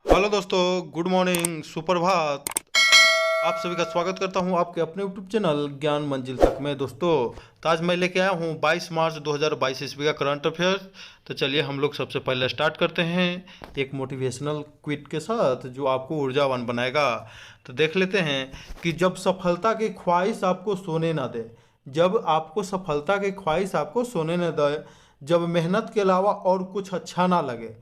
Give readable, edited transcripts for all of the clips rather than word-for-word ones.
Hello दोस्तों, good morning, सुप्रभात। आप सभी का स्वागत करता हूं आपके अपने यूट्यूब चैनल ज्ञान मंजिल तक में। दोस्तों, तो आज मैं लेके आया हूं 22 मार्च 2022 ईस्वी का करंट अफेयर्स। तो चलिए हम लोग सबसे पहले स्टार्ट करते हैं एक मोटिवेशनल क्विट के साथ जो आपको ऊर्जावान बनाएगा। तो देख लेते हैं कि जब सफलता की ख्वाहिश आपको सोने ना दे, जब आपको सफलता की ख्वाहिश आपको सोने न दे, जब मेहनत के अलावा और कुछ अच्छा ना लगे,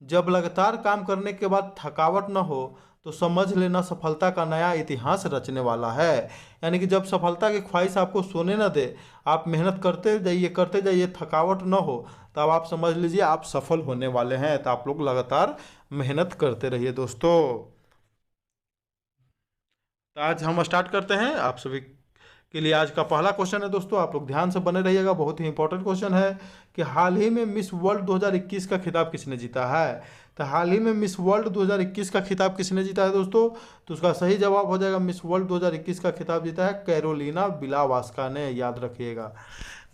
जब लगातार काम करने के बाद थकावट न हो, तो समझ लेना सफलता का नया इतिहास रचने वाला है। यानी कि जब सफलता की ख्वाहिश आपको सोने न दे, आप मेहनत करते जाइए, थकावट न हो, तब आप समझ लीजिए आप सफल होने वाले हैं। तो आप लोग लगातार मेहनत करते रहिए दोस्तों। तो आज हम स्टार्ट करते हैं। आप सभी के लिए आज का पहला क्वेश्चन है दोस्तों, आप लोग ध्यान से बने रहिएगा, बहुत ही इंपॉर्टेंट क्वेश्चन है कि हाल ही में मिस वर्ल्ड 2021 का खिताब किसने जीता है। तो हाल ही में मिस वर्ल्ड 2021 का खिताब किसने जीता है दोस्तों? तो उसका सही जवाब हो जाएगा, मिस वर्ल्ड 2021 का खिताब जीता है कैरोलिना विलावास्का ने। याद रखिएगा,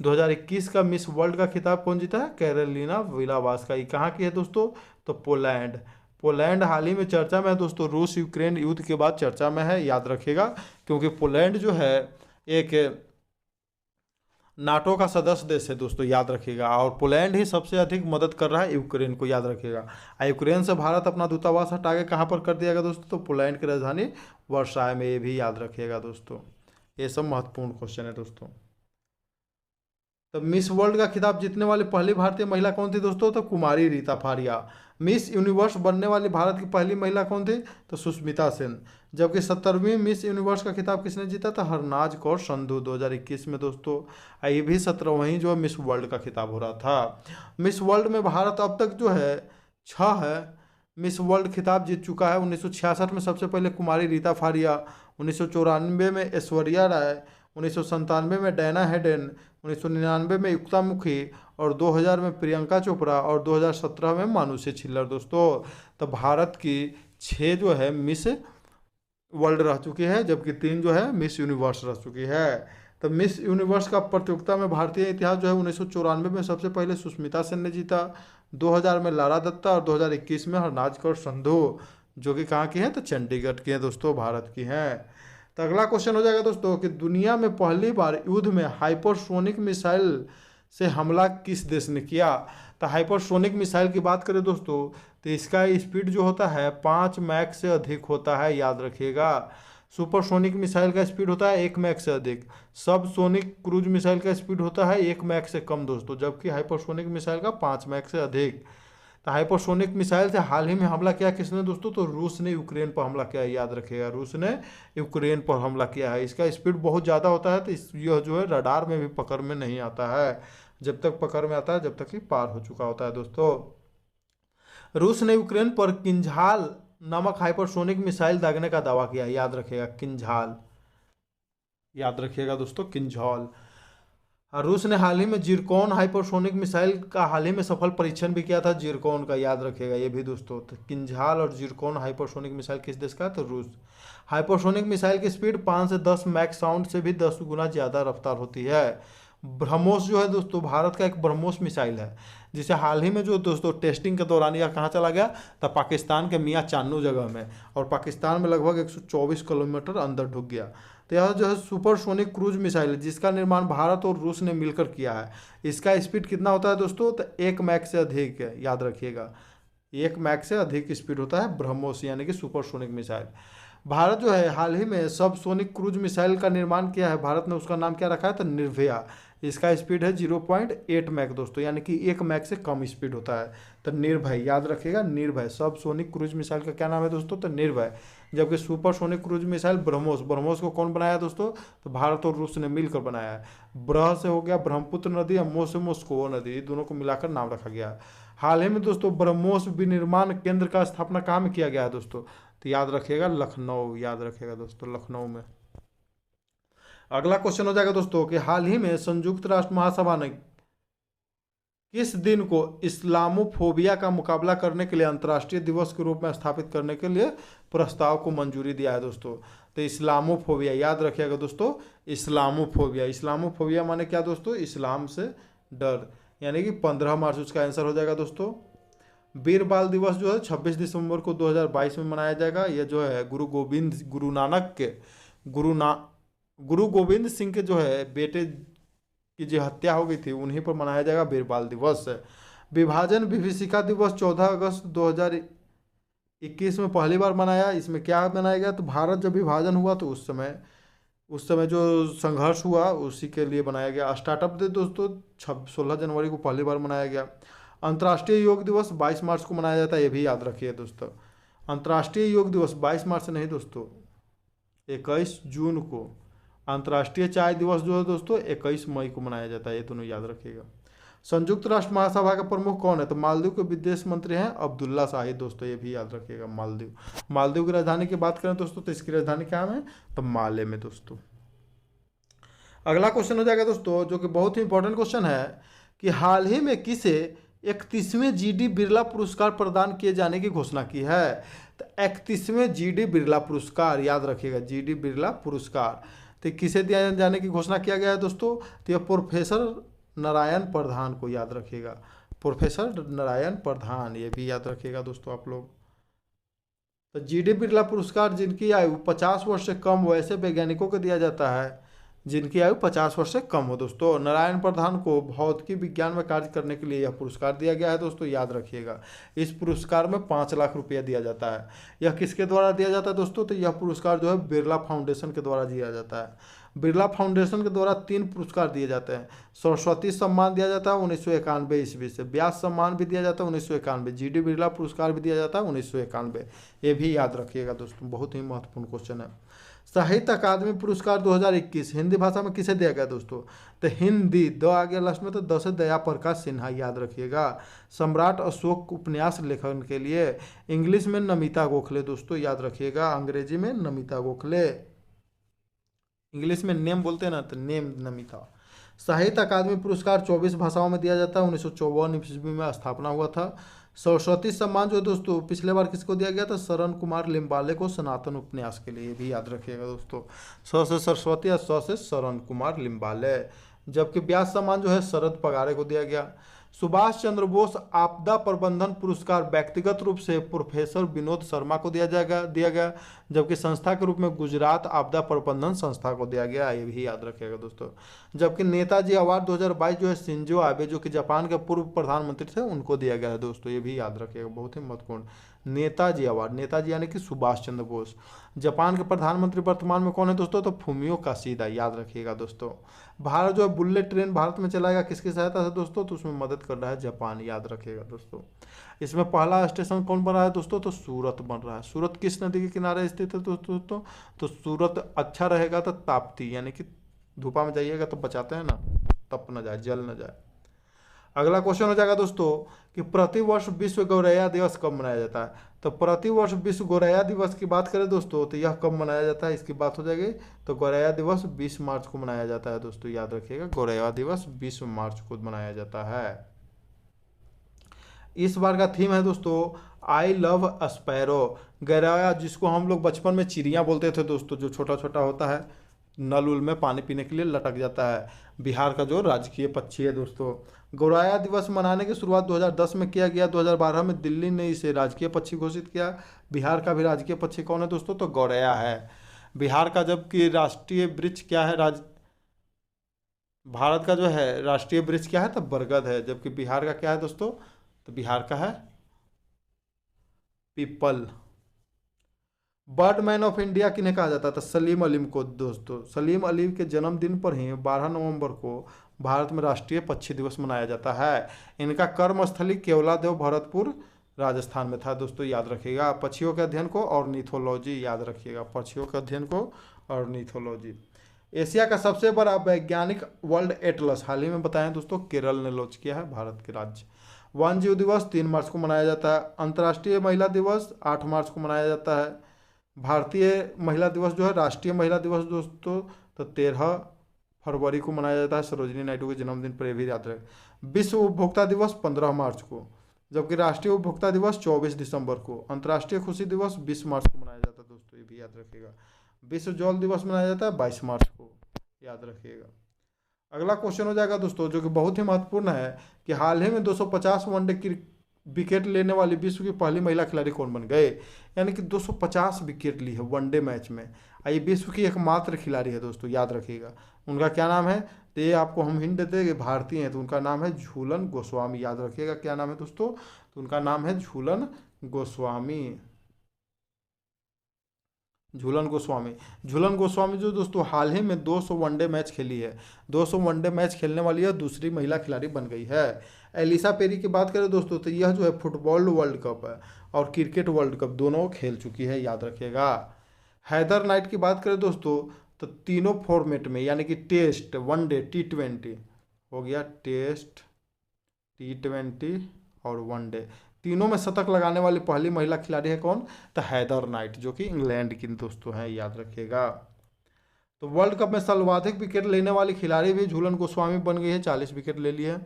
2021 का मिस वर्ल्ड का खिताब कौन जीता है? कैरोलिना विलावास्का। ये कहाँ की है दोस्तों? तो पोलैंड। पोलैंड हाल ही में चर्चा में है दोस्तों, रूस यूक्रेन युद्ध के बाद चर्चा में है, याद रखिएगा। क्योंकि पोलैंड जो है एक नाटो का सदस्य देश है दोस्तों, याद रखिएगा। और पोलैंड ही सबसे अधिक मदद कर रहा है यूक्रेन को, याद रखिएगा। यूक्रेन से भारत अपना दूतावास हटा के कहाँ पर कर दिया गया दोस्तों? तो पोलैंड की राजधानी वर्साय में। ये भी याद रखिएगा दोस्तों, ये सब महत्वपूर्ण क्वेश्चन है दोस्तों। तो मिस वर्ल्ड का खिताब जीतने वाली पहली भारतीय महिला कौन थी दोस्तों? तो कुमारी रीता फारिया। मिस यूनिवर्स बनने वाली भारत की पहली महिला कौन थी? तो सुष्मिता सेन। जबकि 70वीं मिस यूनिवर्स का खिताब किसने जीता था? हरनाज कौर संधू 2021 में दोस्तों। ये भी 17वीं जो मिस वर्ल्ड का खिताब हो रहा था। मिस वर्ल्ड में भारत अब तक जो है 6 है मिस वर्ल्ड खिताब जीत चुका है। 1966 में सबसे पहले कुमारी रीता फारिया, 1994 में ऐश्वर्या राय, 1997 में डैना हेडन, 1999 में युक्ता मुखी, और 2000 में प्रियंका चोपड़ा, और 2017 में मानुषी छिल्लर दोस्तों। तो भारत की 6 जो है मिस वर्ल्ड रह चुकी है, जबकि 3 जो है मिस यूनिवर्स रह चुकी है। तो मिस यूनिवर्स का प्रतियोगिता में भारतीय इतिहास जो है 1994 में सबसे पहले सुष्मिता सेन ने जीता, 2000 में लारा दत्ता, और 2021 में हरनाज कौर संधू, जो कि कहाँ की हैं? तो चंडीगढ़ की हैं दोस्तों, भारत की हैं। तो अगला क्वेश्चन हो जाएगा दोस्तों कि दुनिया में पहली बार युद्ध में हाइपरसोनिक मिसाइल से हमला किस देश ने किया। तो हाइपरसोनिक मिसाइल की बात करें दोस्तों, तो इसका स्पीड जो होता है 5 मैक से अधिक होता है, याद रखिएगा। सुपरसोनिक मिसाइल का स्पीड होता है 1 मैक से अधिक। सब सोनिक क्रूज मिसाइल का स्पीड होता है 1 मैक से कम दोस्तों, जबकि हाइपरसोनिक मिसाइल का 5 मैक से अधिक। तो हाइपरसोनिक मिसाइल से हाल ही में हमला किया किसने दोस्तों? तो रूस ने यूक्रेन पर हमला किया है, याद रखिएगा। रूस ने यूक्रेन पर हमला किया है। इसका स्पीड बहुत ज़्यादा होता है, तो यह जो है रडार में भी पकड़ में नहीं आता है। जब तक पकड़ में आता है जब तक कि पार हो चुका होता है दोस्तों। रूस ने यूक्रेन पर किंझाल नामक हाइपरसोनिक मिसाइल दागने का दावा किया है, याद रखिएगा। किंझाल, याद रखिएगा दोस्तों, किंझाल। और रूस ने हाल ही में जिरकॉन हाइपरसोनिक मिसाइल का हाल ही में सफल परीक्षण भी किया था, जिरकॉन का, याद रखिएगा ये भी दोस्तों। तो किंझाल और जिरकॉन हाइपरसोनिक मिसाइल किस देश का है? तो रूस। हाइपरसोनिक मिसाइल की स्पीड 5 से 10 मैक साउंड से भी 10 गुना ज़्यादा रफ्तार होती है। ब्रह्मोस जो है दोस्तों, भारत का एक ब्रह्मोस मिसाइल है, जिसे हाल ही में जो दोस्तों टेस्टिंग के दौरान यह कहाँ चला गया? तो पाकिस्तान के मियाँ चानू जगह में, और पाकिस्तान में लगभग 124 किलोमीटर अंदर ढुक गया। तो यह जो है सुपरसोनिक क्रूज मिसाइल है, जिसका निर्माण भारत और रूस ने मिलकर किया है। इसका स्पीड कितना होता है दोस्तों? तो 1 मैक से अधिक है, याद रखिएगा। 1 मैक से अधिक स्पीड होता है ब्रह्मोस यानी कि सुपरसोनिक मिसाइल। भारत जो है हाल ही में सब सोनिक क्रूज मिसाइल का निर्माण किया है, भारत ने उसका नाम क्या रखा है? तो निर्भया। इसका स्पीड है 0.8 मैक दोस्तों, यानी कि 1 मैक से कम स्पीड होता है। तो निर्भय, याद रखिएगा, निर्भय। सब सोनिक क्रूज मिसाइल का क्या नाम है दोस्तों? तो निर्भय। जबकि super sonic cruise missile BrahMos, BrahMos को कौन बनाया दोस्तों? तो भारत और रूस ने मिलकर बनाया है। ब्रह से हो गया ब्रह्मपुत्र नदी, और मो से मोस्को नदी, दोनों को मिलाकर नाम रखा गया है। हाल ही में दोस्तों ब्रह्मोस विनिर्माण केंद्र का स्थापना कहाँ में किया गया है दोस्तों? तो याद रखिएगा लखनऊ, याद रखिएगा दोस्तों, लखनऊ में। अगला क्वेश्चन हो जाएगा दोस्तों कि हाल ही में संयुक्त राष्ट्र महासभा ने किस दिन को इस्लामोफोबिया का मुकाबला करने के लिए अंतर्राष्ट्रीय दिवस के रूप में स्थापित करने के लिए प्रस्ताव को मंजूरी दिया है दोस्तों? तो इस्लामोफोबिया, याद रखिएगा दोस्तों, इस्लामोफोबिया। इस्लामोफोबिया माने क्या दोस्तों? इस्लाम से डर, यानी कि 15 मार्च उसका आंसर हो जाएगा दोस्तों। वीर बाल दिवस जो है 26 दिसंबर को 2022 में मनाया जाएगा। ये जो है गुरु नानक के गुरु ना गुरु गोविंद सिंह के जो है बेटे की जो हत्या हो गई थी उन्हीं पर मनाया जाएगा वीर बाल दिवस। विभाजन विभीषिका दिवस 14 अगस्त 2021 में पहली बार मनाया। इसमें क्या मनाया गया, तो भारत जब विभाजन हुआ तो उस समय जो संघर्ष हुआ उसी के लिए बनाया गया। स्टार्टअप डे दोस्तों 16 जनवरी को पहली बार मनाया गया। अंतर्राष्ट्रीय योग दिवस 22 मार्च को मनाया जाता है, ये भी याद रखिए दोस्तों। अंतर्राष्ट्रीय योग दिवस 22 मार्च से नहीं दोस्तों, 21 जून को। अंतर्राष्ट्रीय चाय दिवस जो है दोस्तों 21 मई को मनाया जाता है, ये दोनों याद रखिएगा। संयुक्त राष्ट्र महासभा के प्रमुख कौन है, तो मालदीव के विदेश मंत्री हैं अब्दुल्ला शाहिद दोस्तों, ये भी याद रखिएगा। मालदीव की राजधानी की बात करें दोस्तों तो इसकी राजधानी क्या है, तो माले में दोस्तों। अगला क्वेश्चन हो जाएगा दोस्तों जो कि बहुत ही इंपॉर्टेंट क्वेश्चन है कि हाल ही में किसे 31वें जीडी बिरला पुरस्कार प्रदान किए जाने की घोषणा की है, तो 31वें जीडी बिरला पुरस्कार याद रखिएगा, जीडी बिरला पुरस्कार तो किसे दिया जाने की घोषणा किया गया है दोस्तों, तो यह प्रोफेसर नारायण प्रधान को याद रखिएगा, प्रोफेसर नारायण प्रधान, ये भी याद रखिएगा दोस्तों आप लोग। तो जीडी बिरला पुरस्कार जिनकी आयु 50 वर्ष से कम वैसे वैज्ञानिकों को दिया जाता है जिनकी आयु 50 वर्ष से कम हो दोस्तों। नारायण प्रधान को भौतिकी विज्ञान में कार्य करने के लिए यह पुरस्कार दिया गया है दोस्तों, याद रखिएगा। इस पुरस्कार में 5 लाख रुपया दिया जाता है। यह किसके द्वारा दिया जाता है दोस्तों, तो यह पुरस्कार जो है बिरला फाउंडेशन के द्वारा दिया जाता है। बिरला फाउंडेशन के द्वारा 3 पुरस्कार दिए जाते हैं। सरस्वती सम्मान दिया जाता है 1991 ईस्वी से, व्यास सम्मान भी दिया जाता है 1991, जीडी बिरला पुरस्कार भी दिया जाता है 1991, ये भी याद रखिएगा दोस्तों, बहुत ही महत्वपूर्ण क्वेश्चन है। साहित्य अकादमी पुरस्कार 2021 हिंदी भाषा में किसे दिया गया दोस्तों, तो हिंदी द आ गया लास्ट में, तो द से दया प्रकाश सिन्हा याद रखिएगा। सम्राट अशोक उपन्यास लेखन के लिए इंग्लिश में नमिता गोखले दोस्तों, याद रखिएगा, अंग्रेजी में नमिता गोखले, इंग्लिश में नेम बोलते हैं ना तो नेम नमिता। साहित्य अकादमी पुरस्कार 24 भाषाओं में दिया जाता है, 1954 ईस्वी में स्थापना हुआ था। सरस्वती सम्मान जो दोस्तों पिछले बार किसको दिया गया था, शरण कुमार लिम्बाले को सनातन उपन्यास के लिए, भी याद रखिएगा दोस्तों। स से सरस्वती और स से शरण कुमार लिम्बाले। जबकि व्यास सम्मान जो है शरद पगारे को दिया गया। सुभाष चंद्र बोस आपदा प्रबंधन पुरस्कार व्यक्तिगत रूप से प्रोफेसर विनोद शर्मा को दिया गया, जबकि संस्था के रूप में गुजरात आपदा प्रबंधन संस्था को दिया गया, ये भी याद रखिएगा दोस्तों। जबकि नेताजी अवार्ड 2022 जो है शिंजो आबे जो कि जापान के पूर्व प्रधानमंत्री थे उनको दिया गया है दोस्तों, ये भी याद रखिएगा, बहुत ही महत्वपूर्ण। नेताजी अवार्ड, नेताजी यानी कि सुभाष चंद्र बोस। जापान के प्रधानमंत्री वर्तमान में कौन है दोस्तों, तो फूमियो काशिदा, याद रखिएगा दोस्तों। भारत जो है बुलेट ट्रेन भारत में चलाएगा किसकी सहायता से दोस्तों, तो उसमें मदद कर रहा है जापान, याद रखिएगा दोस्तों। इसमें पहला स्टेशन कौन बन रहा है दोस्तों, तो सूरत बन रहा है। सूरत किस नदी के किनारे स्थित है दोस्तों, तो सूरत अच्छा रहेगा तो ताप्ती, यानी कि धूपा में जाइएगा तो बचाते हैं ना, तप न जाए, जल न जाए। अगला क्वेश्चन हो जाएगा दोस्तों कि प्रतिवर्ष विश्व गौरैया दिवस कब मनाया जाता है, तो प्रतिवर्ष विश्व गौरैया दिवस की बात करें दोस्तों तो यह कब मनाया जाता है, इसकी बात हो जाएगी। तो गौरैया दिवस 20 मार्च को मनाया जाता है दोस्तों, याद रखिएगा, गौरैया दिवस 20 मार्च को मनाया जाता है। इस बार का थीम है दोस्तों आई लव स्पैरो। गौरैया जिसको हम लोग बचपन में चिड़िया बोलते थे दोस्तों, जो छोटा छोटा होता है, नल उल में पानी पीने के लिए लटक जाता है, बिहार का जो राजकीय पक्षी है दोस्तों। गौरैया दिवस मनाने की शुरुआत 2010 में किया गया, 2012 में दिल्ली ने इसे राजकीय पक्षी घोषित किया। बिहार का भी राजकीय पक्षी कौन है दोस्तों, तो गौरैया है। बिहार का जबकि राष्ट्रीय वृक्ष क्या है, भारत का जो है राष्ट्रीय वृक्ष क्या है, तो बरगद है, जबकि बिहार का क्या है दोस्तों, तो बिहार का है पीपल। बर्डमैन ऑफ इंडिया किन्हें कहा जाता था, सलीम अलीम को दोस्तों। सलीम अलीम के जन्मदिन पर ही 12 नवंबर को भारत में राष्ट्रीय पक्षी दिवस मनाया जाता है। इनका कर्मस्थली केवलादेव भरतपुर राजस्थान में था दोस्तों, याद रखिएगा। पक्षियों के अध्ययन को ऑर्निथोलॉजी, याद रखिएगा, पक्षियों के अध्ययन को ऑर्निथोलॉजी। एशिया का सबसे बड़ा वैज्ञानिक वर्ल्ड एटलस हाल ही में बताएं दोस्तों, केरल ने लॉन्च किया है, भारत के राज्य। वन्य जीव दिवस 3 मार्च को मनाया जाता है। अंतर्राष्ट्रीय महिला दिवस 8 मार्च को मनाया जाता है। भारतीय महिला दिवस जो है, राष्ट्रीय महिला दिवस दोस्तों तो 13 फरवरी को मनाया जाता है, सरोजिनी नायडू के जन्मदिन पर, भी याद रहे। विश्व उपभोक्ता दिवस 15 मार्च को, जबकि राष्ट्रीय उपभोक्ता दिवस 24 दिसंबर को। अंतर्राष्ट्रीय खुशी दिवस 20 मार्च को मनाया जाता है दोस्तों, ये भी याद रखिएगा। विश्व जल दिवस मनाया जाता है 22 मार्च को, याद रखिएगा। अगला क्वेश्चन हो जाएगा दोस्तों जो कि बहुत ही महत्वपूर्ण है कि हाल ही में 250 विकेट लेने वाली विश्व की पहली महिला खिलाड़ी कौन बन गए? यानी कि 250 विकेट ली है वनडे मैच में। ये विश्व की एकमात्र खिलाड़ी है दोस्तों, याद रखिएगा। उनका क्या नाम है? तो ये आपको हम हिंट देते हैं कि भारतीय हैं, तो उनका नाम है झूलन गोस्वामी। याद रखिएगा क्या नाम है दोस्तों? तो उनका नाम है झूलन गोस्वामी। झूलन गोस्वामी। झूलन गोस्वामी जो दोस्तों हाल ही में 200 वनडे मैच खेली है, 200 वनडे मैच खेलने वाली है, दूसरी महिला खिलाड़ी बन गई है। एलिसा पेरी की बात करें दोस्तों, तो यह जो है फुटबॉल वर्ल्ड कप है और क्रिकेट वर्ल्ड कप दोनों खेल चुकी है, याद रखिएगा। हैदर नाइट की बात करें दोस्तों, तो तीनों फॉर्मेट में, यानी कि टेस्ट, वनडे, T20 हो गया, टेस्ट, T20 और वनडे, तीनों में शतक लगाने वाली पहली महिला खिलाड़ी है कौन? तो हैदर नाइट, जो कि इंग्लैंड की दोस्तों हैं, याद रखिएगा। तो वर्ल्ड कप में सर्वाधिक विकेट लेने वाली खिलाड़ी भी झूलन गोस्वामी बन गई है, 40 विकेट ले लिए।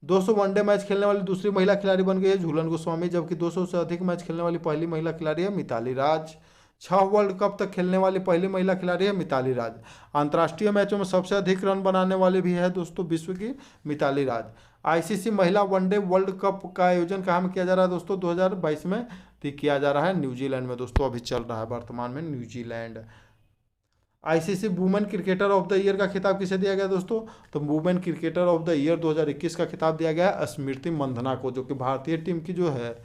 200 वनडे मैच खेलने वाली दूसरी महिला खिलाड़ी बन गई है झूलन गोस्वामी, जबकि 200 से अधिक मैच खेलने वाली पहली महिला खिलाड़ी है मिताली राज। 6 वर्ल्ड कप तक खेलने वाली पहली महिला खिलाड़ी है मिताली राज। अंतर्राष्ट्रीय मैचों में सबसे अधिक रन बनाने वाली भी है दोस्तों विश्व की मिताली राज। आईसीसी महिला वनडे वर्ल्ड कप का आयोजन कहाँ में किया जा रहा है दोस्तों? 2022 में तो किया जा रहा है न्यूजीलैंड में दोस्तों, अभी चल रहा है वर्तमान में New Zealand. ICC women cricketer of the year का खिताब किसे दिया गया दोस्तों? तो women cricketer of the year 2021 का खिताब दिया गया है स्मृति मंधना को, जो कि भारतीय टीम की जो है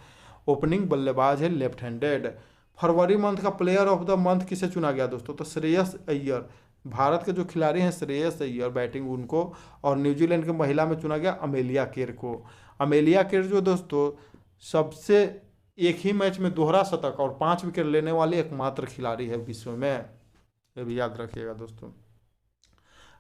ओपनिंग बल्लेबाज है, लेफ्ट हैंडेड। फरवरी मंथ का प्लेयर ऑफ द मंथ किसे चुना गया दोस्तों? तो श्रेयस अय्यर, भारत के जो खिलाड़ी हैं श्रेयस अय्यर बैटिंग उनको, और न्यूजीलैंड के महिला में चुना गया अमेलिया केर को। अमेलिया केर जो दोस्तों सबसे एक ही मैच में दोहरा शतक और 5 विकेट लेने वाली एकमात्र खिलाड़ी है विश्व में, ये भी याद रखिएगा दोस्तों।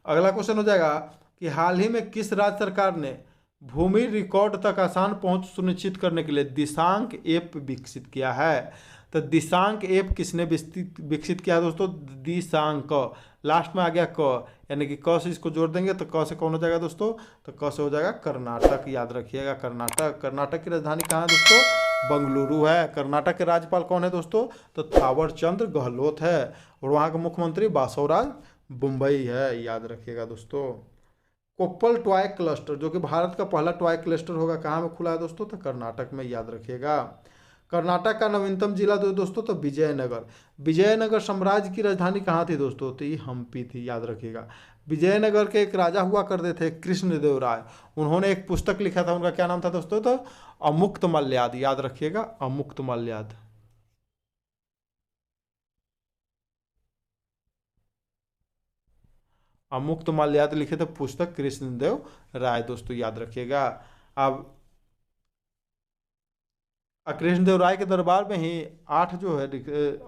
अगला क्वेश्चन हो जाएगा कि हाल ही में किस राज्य सरकार ने भूमि रिकॉर्ड तक आसान पहुंच सुनिश्चित करने के लिए दिशांक ऐप विकसित किया है? तो दिशांक ऐप किसने विकसित किया है दोस्तों? दिशांक, लास्ट में आ गया क, यानी कि क से इसको जोड़ देंगे तो क से कौन हो जाएगा दोस्तों? तो क से हो जाएगा कर्नाटक, याद रखिएगा कर्नाटक। कर्नाटक की राजधानी कहाँ है दोस्तों? बंगलुरु है। कर्नाटक के राज्यपाल कौन है दोस्तों? तो थावर चंद्र गहलोत है, और वहाँ का मुख्यमंत्री बासवराज बुम्बई है, याद रखिएगा दोस्तों। कोप्पल टॉय क्लस्टर, जो कि भारत का पहला टॉय क्लस्टर होगा, कहाँ में खुला है दोस्तों? तो कर्नाटक में, याद रखिएगा। कर्नाटक का नवीनतम जिला दोस्तों तो विजयनगर। विजयनगर साम्राज्य की राजधानी कहाँ थी दोस्तों? तो ये हम्पी थी, याद रखिएगा। विजयनगर के एक राजा हुआ करते थे कृष्णदेव राय, उन्होंने एक पुस्तक लिखा था, उनका क्या नाम था दोस्तों? तो अमुक्त मल्याद, याद रखिएगा, अमुक्त मल्याद। अमुक्त मल्याद लिखे थे पुस्तक कृष्णदेव राय दोस्तों, याद रखिएगा। अब कृष्णदेव राय के दरबार में ही 8 जो है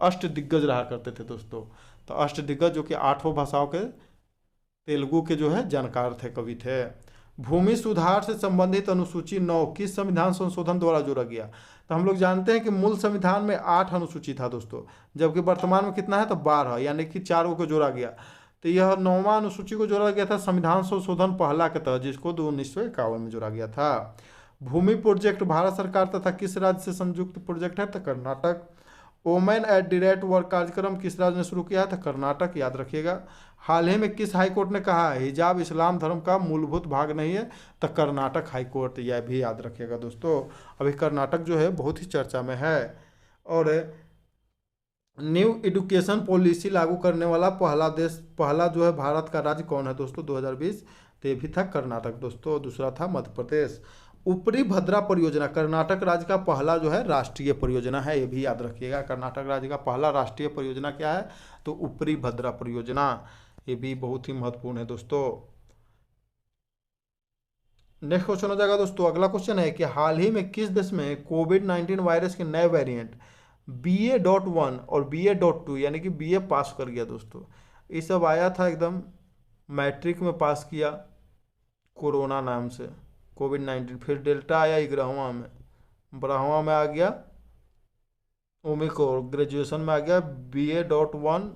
अष्ट दिग्गज रहा करते थे दोस्तों। तो अष्ट दिग्गज जो कि 8 भाषाओं के तेलुगु के जो है जानकार थे, कवि थे। भूमि सुधार से संबंधित अनुसूची 9 किस संविधान संशोधन द्वारा जोड़ा गया? तो हम लोग जानते हैं कि मूल संविधान में 8 अनुसूची था दोस्तों, जबकि वर्तमान में कितना है? तो 12, यानी कि 4 को जोड़ा गया। तो यह 9वां अनुसूची को जोड़ा गया था संविधान संशोधन पहला के तहत, जिसको 1951 में जोड़ा गया था। भूमि प्रोजेक्ट भारत सरकार तथा किस राज्य से संयुक्त प्रोजेक्ट है? तो Karnataka. Women at the rate work कार्यक्रम किस राज्य ने शुरू किया है? तो कर्नाटक, याद रखिएगा। हाल ही में किस हाईकोर्ट ने कहा है हिजाब इस्लाम धर्म का मूलभूत भाग नहीं है? तो कर्नाटक हाईकोर्ट, यह भी याद रखिएगा दोस्तों। अभी कर्नाटक जो है बहुत ही चर्चा में है। और न्यू एजुकेशन पॉलिसी लागू करने वाला पहला जो है भारत का राज्य कौन है दोस्तों 2020? तो ये भी था कर्नाटक दोस्तों। दूसरा था मध्य प्रदेश। ऊपरी भद्रा परियोजना कर्नाटक राज्य का पहला जो है राष्ट्रीय परियोजना है, ये भी याद रखिएगा। कर्नाटक राज्य का पहला राष्ट्रीय परियोजना क्या है? तो ऊपरी भद्रा परियोजना, ये भी बहुत ही महत्वपूर्ण है दोस्तों। नेक्स्ट क्वेश्चन हो जाएगा दोस्तों। अगला क्वेश्चन है कि हाल ही में किस देश में कोविड-19 वायरस के नए वेरिएंट BA.1 और BA.2 यानी कि BA पास कर गया दोस्तों? ये सब आया था एकदम मैट्रिक में पास किया कोरोना नाम से, कोविड-19। फिर डेल्टा आया 11वां में, 12वां में आ गया ओमिक्रॉन, ग्रेजुएशन में आ गया BA.1,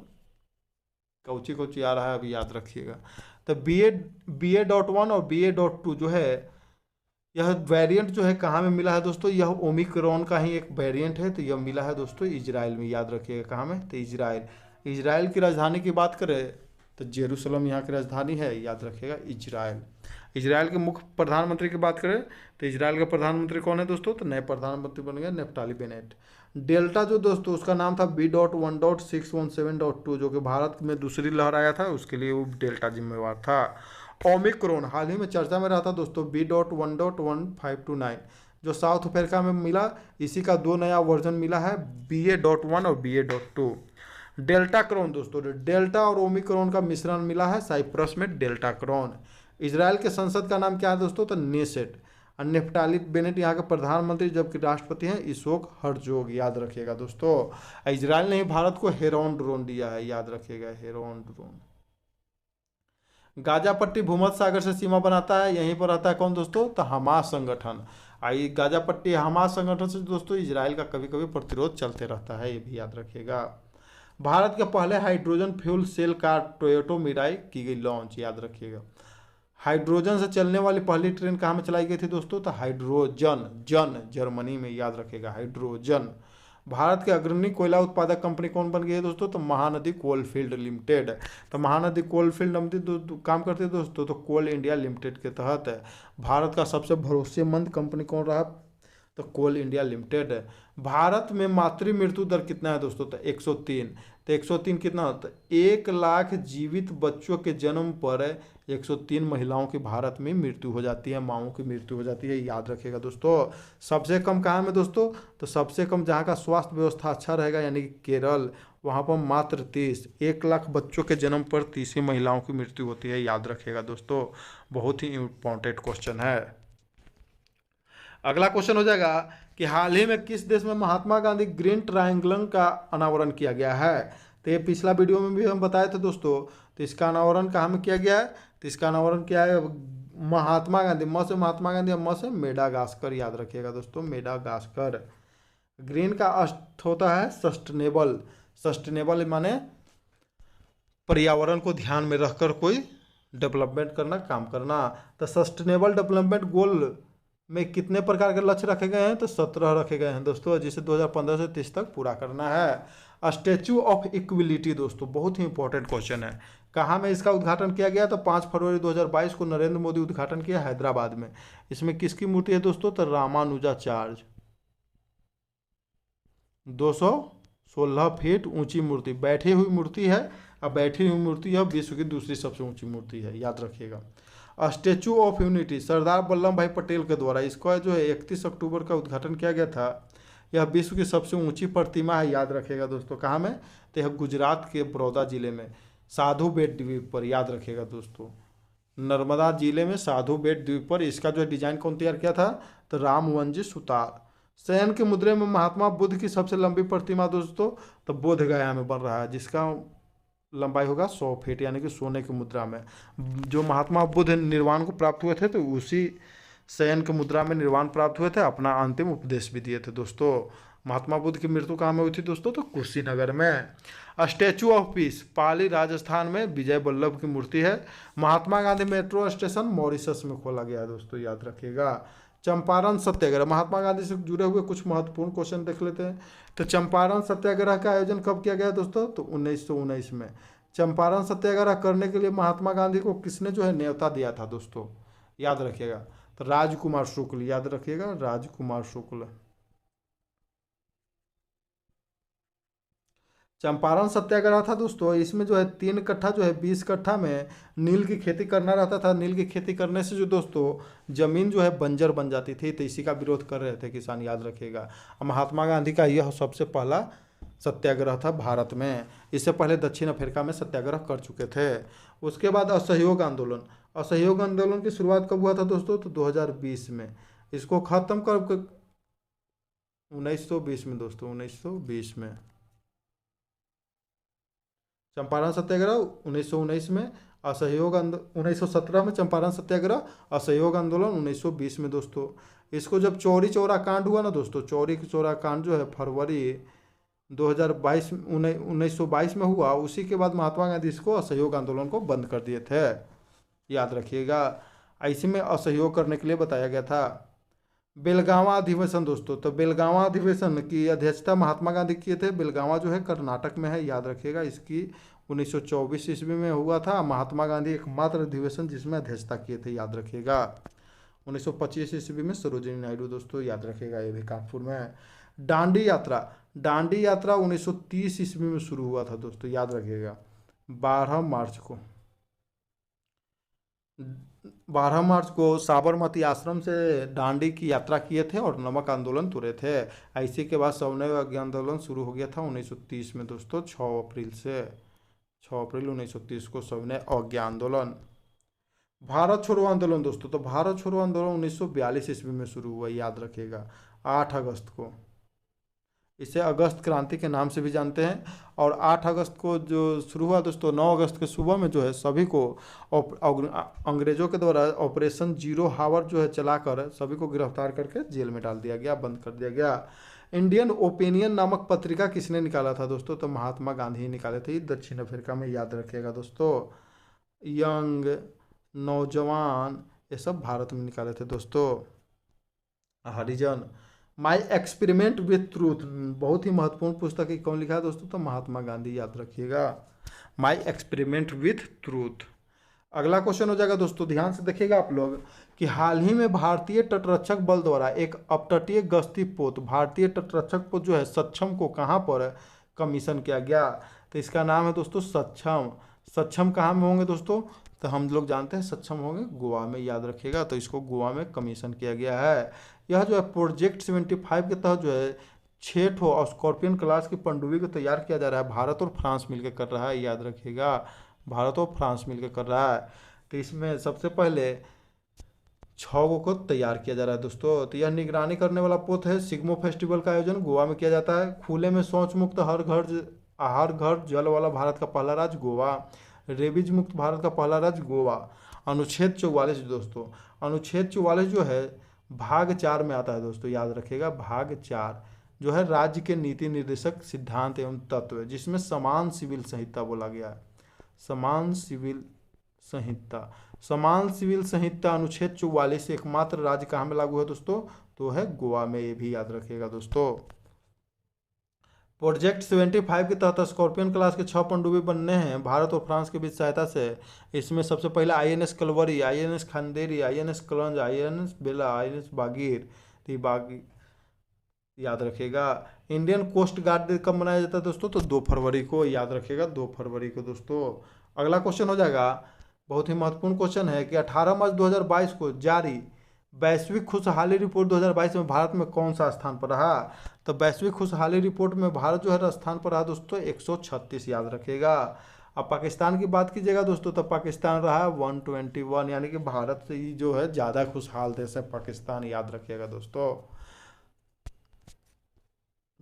कौची आ रहा है अभी याद रखिएगा। तो BA.1 और BA.2 जो है यह वेरिएंट जो है कहाँ में मिला है दोस्तों? यह ओमिक्रॉन का ही एक वेरिएंट है। तो यह मिला है दोस्तों इजराइल में, याद रखिएगा। कहाँ में? तो इजराइल। इजराइल की राजधानी की बात करें तो जेरूसलम यहाँ की राजधानी है, याद रखिएगा इजराइल। इजराइल के मुख्य प्रधानमंत्री की बात करें तो इजराइल का प्रधानमंत्री कौन है दोस्तों, तो नए प्रधानमंत्री बन गए नेफ्ताली बेनेट। डेल्टा जो दोस्तों उसका नाम था B.1.617.2, जो कि भारत में दूसरी लहर आया था उसके लिए वो डेल्टा जिम्मेवार था। ओमिक्रॉन हाल ही में चर्चा में रहा था दोस्तों, B.1.1529, जो साउथ अफ्रीका में मिला, इसी का 2 नया वर्जन मिला है, BA.1 और BA.2। डेल्टा क्रोन दोस्तों, डेल्टा और ओमिक्रॉन का मिश्रण मिला है साइप्रस में, डेल्टा क्रोन। इजराइल के संसद का नाम क्या है दोस्तों, तो नेसेट। और नेफ्ताली बेनेट यहाँ के प्रधानमंत्री, जबकि राष्ट्रपति हैं इसोक हर्जोग, याद रखिएगा दोस्तों। इजराइल ने ही भारत को हेरोन ड्रोन दिया है, याद रखिएगा हेरोन ड्रोन। गाजा पट्टी भूमध्य सागर से सीमा बनाता है, यहीं पर रहता है कौन दोस्तों, तो हमास संगठन। आई गाजा पट्टी हमास संगठन से दोस्तों इजराइल का कभी कभी प्रतिरोध चलते रहता है, ये भी याद रखिएगा। भारत के पहले hydrogen fuel cell car Toyota Mirai की गई लॉन्च, याद रखिएगा। हाइड्रोजन से चलने वाली पहली ट्रेन कहाँ में चलाई गई थी दोस्तों, तो हाइड्रोजन जन जर्मनी में, याद रखिएगा हाइड्रोजन। भारत के अग्रणी कोयला उत्पादक कंपनी कौन बन गई है दोस्तों, तो महानदी कोलफील्ड लिमिटेड। तो महानदी कोलफील्ड लिमिटेड काम करते हैं दोस्तों, तो कोल इंडिया लिमिटेड के तहत है। भारत का सबसे भरोसेमंद कंपनी कौन रहा, तो कोल इंडिया लिमिटेड। भारत में मातृ मृत्यु दर कितना है दोस्तों, तो 103। तो 103 कितना होता है, 1 लाख जीवित बच्चों के जन्म पर 103 महिलाओं की भारत में मृत्यु हो जाती है, माँओं की मृत्यु हो जाती है, याद रखिएगा दोस्तों। सबसे कम कहाँ में दोस्तों, तो सबसे कम जहाँ का स्वास्थ्य व्यवस्था अच्छा रहेगा यानी कि केरल, वहाँ पर मात्र 30। 1 लाख बच्चों के जन्म पर 30 ही महिलाओं की मृत्यु होती है, याद रखिएगा दोस्तों। बहुत ही इंपॉर्टेंट क्वेश्चन है। अगला क्वेश्चन हो जाएगा कि हाल ही में किस देश में महात्मा गांधी ग्रीन ट्रायंगल का अनावरण किया गया है। तो ये पिछला वीडियो में भी हम बताए थे दोस्तों। तो इसका अनावरण कहाँ में किया गया है, तो इसका अनावरण किया है महात्मा गांधी, म से महात्मा गांधी और म से मेडागास्कर, याद रखिएगा दोस्तों मेडागास्कर। ग्रीन का अर्थ होता है सस्टेनेबल। सस्टेनेबल माने पर्यावरण को ध्यान में रखकर कोई डेवलपमेंट करना, काम करना। तो सस्टेनेबल डेवलपमेंट गोल में कितने प्रकार के लक्ष्य रखे गए हैं, तो 17 रखे गए हैं दोस्तों, जिसे 2015 से 30 तक पूरा करना है। स्टैचू ऑफ इक्विलिटी दोस्तों बहुत ही इंपॉर्टेंट क्वेश्चन है, कहाँ में इसका उद्घाटन किया गया, तो 5 फरवरी 2022 को नरेंद्र मोदी उद्घाटन किया हैदराबाद में। इसमें किसकी मूर्ति है दोस्तों, तो रामानुजाचार्य। 216 फीट ऊंची मूर्ति, बैठी हुई मूर्ति है। अब बैठी हुई मूर्ति है विश्व की दूसरी सबसे ऊंची मूर्ति है, याद रखिएगा। Statue of unity Sardar Vallabh भाई पटेल के द्वारा, इसका जो है 31 अक्टूबर का उद्घाटन किया गया था। यह विश्व की सबसे ऊंची प्रतिमा है, याद रखिएगा दोस्तों। कहाँ में, तो यह गुजरात के बड़ौदा जिले में साधु बेट द्वीप पर, याद रखिएगा दोस्तों। नर्मदा जिले में साधु बेट द्वीप पर। इसका जो डिजाइन कौन तैयार किया था, तो रामवंजी सुतार। शयन के मुद्रे में महात्मा बुद्ध की सबसे लंबी प्रतिमा दोस्तों, तो बोध गया में बन रहा है, जिसका लंबाई होगा 100 फीट, यानी कि सोने की मुद्रा में। जो महात्मा बुद्ध निर्वाण को प्राप्त हुए थे, तो उसी शयन की मुद्रा में निर्वाण प्राप्त हुए थे, अपना अंतिम उपदेश भी दिए थे दोस्तों। महात्मा बुद्ध की मृत्यु कहाँ में हुई थी दोस्तों, तो कुशीनगर में। स्टैचू ऑफ पीस पाली राजस्थान में विजय वल्लभ की मूर्ति है। Mahatma Gandhi metro station Mauritius में खोला गया है दोस्तों, याद रखिएगा। चंपारण सत्याग्रह, महात्मा गांधी से जुड़े हुए कुछ महत्वपूर्ण क्वेश्चन देख लेते हैं। तो चंपारण सत्याग्रह का आयोजन कब किया गया दोस्तों, तो 1919 में। चंपारण सत्याग्रह करने के लिए महात्मा गांधी को किसने जो है न्योता दिया था दोस्तों, याद रखिएगा, तो राजकुमार शुक्ल, याद रखिएगा राजकुमार शुक्ल। चंपारण सत्याग्रह था दोस्तों, इसमें जो है 3 कट्ठा जो है 20 कट्ठा में नील की खेती करना रहता था। नील की खेती करने से जो दोस्तों जमीन जो है बंजर बन जाती थी, तो इसी का विरोध कर रहे थे किसान, याद रखिएगा। महात्मा गांधी का यह सबसे पहला सत्याग्रह था भारत में। इससे पहले दक्षिण अफ्रीका में सत्याग्रह कर चुके थे। उसके बाद असहयोग आंदोलन। असहयोग आंदोलन की शुरुआत कब हुआ था दोस्तों, तो 2020 में। इसको खत्म कर 1920 में दोस्तों, 1920 में। चंपारण सत्याग्रह 1919 में, असहयोग 1917 में चंपारण सत्याग्रह, असहयोग आंदोलन 1920 में दोस्तों। इसको जब चौरी चौरा कांड हुआ ना दोस्तों, चौरी चौरा कांड जो है फरवरी 2022 1922 में हुआ, उसी के बाद महात्मा गांधी इसको असहयोग आंदोलन को बंद कर दिए थे, याद रखिएगा। इसी में असहयोग करने के लिए बताया गया था। बेलगावा अधिवेशन दोस्तों, तो बेलगावा अधिवेशन की अध्यक्षता महात्मा गांधी किए थे। बेलगावा जो है कर्नाटक में है, याद रखिएगा। इसकी 1924 ईस्वी में हुआ था। महात्मा गांधी एकमात्र अधिवेशन जिसमें अध्यक्षता किए थे, याद रखिएगा। 1925 ईस्वी में सरोजिनी नायडू दोस्तों, याद रखिएगा, ये भी कानपुर में है। दांडी यात्रा, दांडी यात्रा 1930 ईस्वी में शुरू हुआ था दोस्तों, याद रखिएगा। 12 मार्च को 12 मार्च को साबरमती आश्रम से दांडी की यात्रा किए थे और नमक आंदोलन तुरे थे। इसी के बाद सवर्ण अज्ञा आंदोलन शुरू हो गया था 1930 में दोस्तों, 6 अप्रैल से। 6 अप्रैल 1930 को सवर्ण अज्ञा आंदोलन। भारत छोड़ो आंदोलन दोस्तों, तो भारत छोड़ो आंदोलन 1942 ईस्वी में शुरू हुआ, याद रखिएगा, 8 अगस्त को। इसे अगस्त क्रांति के नाम से भी जानते हैं। और 8 अगस्त को जो शुरू हुआ दोस्तों, 9 अगस्त के सुबह में जो है सभी को अंग्रेजों के द्वारा ऑपरेशन जीरो हावर जो है चलाकर सभी को गिरफ्तार करके जेल में डाल दिया गया, बंद कर दिया गया। इंडियन ओपिनियन नामक पत्रिका किसने निकाला था दोस्तों, तो महात्मा गांधी ही निकाले थे, दक्षिण अफ्रीका में, याद रखिएगा दोस्तों। यंग, नौजवान, ये सब भारत में निकाले थे दोस्तों। हरिजन। माई एक्सपेरिमेंट विथ ट्रूथ, बहुत ही महत्वपूर्ण पुस्तक है, कौन लिखा है दोस्तों, तो महात्मा गांधी, याद रखिएगा। My experiment with truth. अगला क्वेश्चन हो जाएगा दोस्तों, ध्यान से देखिएगा आप लोग, कि हाल ही में भारतीय तटरक्षक बल द्वारा एक अपतटीय गश्ती पोत, भारतीय तटरक्षक पोत जो है सक्षम को कहाँ पर कमीशन किया गया, तो इसका नाम है दोस्तों सक्षम। सक्षम कहाँ में होंगे दोस्तों, तो हम लोग जानते हैं सक्षम होंगे गोवा में, याद रखिएगा। तो इसको गोवा में कमीशन किया गया है। यह जो है प्रोजेक्ट 75 के तहत जो है 6 ठो स्कॉर्पियन क्लास की पनडुब्बी को तैयार किया जा रहा है। भारत और फ्रांस मिलकर कर रहा है, याद रखिएगा, भारत और फ्रांस मिलकर कर रहा है। तो इसमें सबसे पहले 6 को तैयार किया जा रहा है दोस्तों। तो यह निगरानी करने वाला पोत है। सिग्मो फेस्टिवल का आयोजन गोवा में किया जाता है। खुले में शौच मुक्त हर घर जल वाला भारत का पहला राज्य गोवा। रेबीज मुक्त भारत का पहला राज्य गोवा। अनुच्छेद 44 दोस्तों, अनुच्छेद 44 जो है भाग 4 में आता है दोस्तों, याद रखिएगा। भाग 4 जो है राज्य के नीति निर्देशक सिद्धांत एवं तत्व, जिसमें समान सिविल संहिता बोला गया है। समान सिविल संहिता, समान सिविल संहिता अनुच्छेद 44 से एकमात्र राज्य कहाँ में लागू है दोस्तों, तो है गोवा में, ये भी याद रखिएगा दोस्तों। प्रोजेक्ट 75 के तहत स्कॉर्पियन क्लास के 6 पनडुब्बी बनने हैं भारत और फ्रांस के बीच सहायता से। इसमें सबसे पहले INS Kalvari, INS Khanderi, INS कलंज, INS बेला, INS बागीर, याद रखिएगा। इंडियन कोस्ट गार्ड कब मनाया जाता है दोस्तों, तो 2 फरवरी को, याद रखिएगा, 2 फरवरी को दोस्तों। अगला क्वेश्चन हो जाएगा, बहुत ही महत्वपूर्ण क्वेश्चन है, कि 18 मार्च 2022 को जारी वैश्विक खुशहाली रिपोर्ट 2022 में भारत में कौन सा स्थान पर रहा, तो वैश्विक खुशहाली रिपोर्ट में भारत जो है स्थान पर रहा दोस्तों 136, याद रखिएगा। अब पाकिस्तान की बात कीजिएगा दोस्तों, तो पाकिस्तान रहा 121, यानी कि भारत से ही जो है ज़्यादा खुशहाल देश है पाकिस्तान, याद रखिएगा दोस्तों।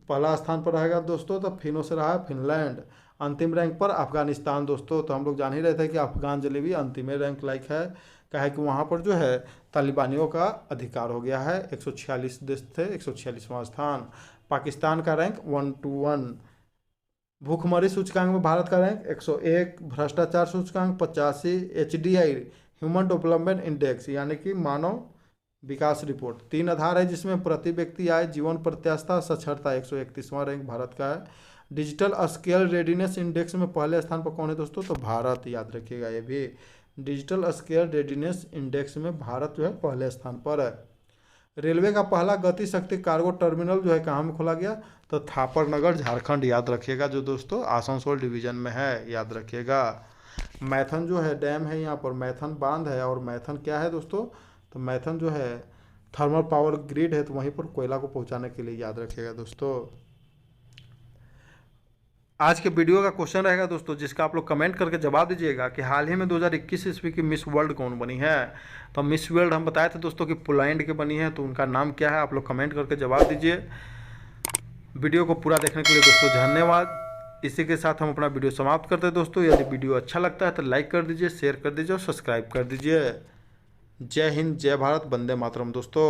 पहला स्थान पर रहेगा दोस्तों, तो फिनो से रहा फिनलैंड। अंतिम रैंक पर अफगानिस्तान दोस्तों, तो हम लोग जान ही रहे थे कि अफगान जलेबी अंतिम रैंक लाइक है, क्या है कि वहाँ पर जो है तालिबानियों का अधिकार हो गया है। 146 देश थे, 146वां स्थान। पाकिस्तान का रैंक 121। भूखमरी सूचकांक में भारत का रैंक 101। भ्रष्टाचार सूचकांक 85। HDI ह्यूमन डेवलपमेंट इंडेक्स यानी कि मानव विकास रिपोर्ट 3 आधार है, जिसमें प्रति व्यक्ति आय, जीवन प्रत्याशा, साक्षरता 131वां रैंक भारत का है। डिजिटल स्केल रेडीनेस इंडेक्स में पहले स्थान पर कौन है दोस्तों, तो भारत, याद रखिएगा। ये भी डिजिटल स्केल रेडीनेस इंडेक्स में भारत जो है पहले स्थान पर है। रेलवे का पहला गति शक्ति कार्गो टर्मिनल जो है कहाँ में खोला गया, तो थापरनगर झारखंड, याद रखिएगा, जो दोस्तों आसनसोल डिवीजन में है, याद रखिएगा। मैथन जो है डैम है यहाँ पर, मैथन बांध है, और मैथन क्या है दोस्तों, तो मैथन जो है थर्मल पावर ग्रिड है, तो वहीं पर कोयला को पहुँचाने के लिए, याद रखिएगा दोस्तों। आज के वीडियो का क्वेश्चन रहेगा दोस्तों, जिसका आप लोग कमेंट करके जवाब दीजिएगा कि हाल ही में 2021 ईस्वी की मिस वर्ल्ड कौन बनी है। तो मिस वर्ल्ड हम बताए थे दोस्तों कि पोलैंड की बनी है, तो उनका नाम क्या है, आप लोग कमेंट करके जवाब दीजिए। वीडियो को पूरा देखने के लिए दोस्तों धन्यवाद। इसी के साथ हम अपना वीडियो समाप्त करते हैं दोस्तों। यदि वीडियो अच्छा लगता है तो लाइक कर दीजिए, शेयर कर दीजिए और सब्सक्राइब कर दीजिए। जय हिंद, जय भारत, वंदे मातरम दोस्तों।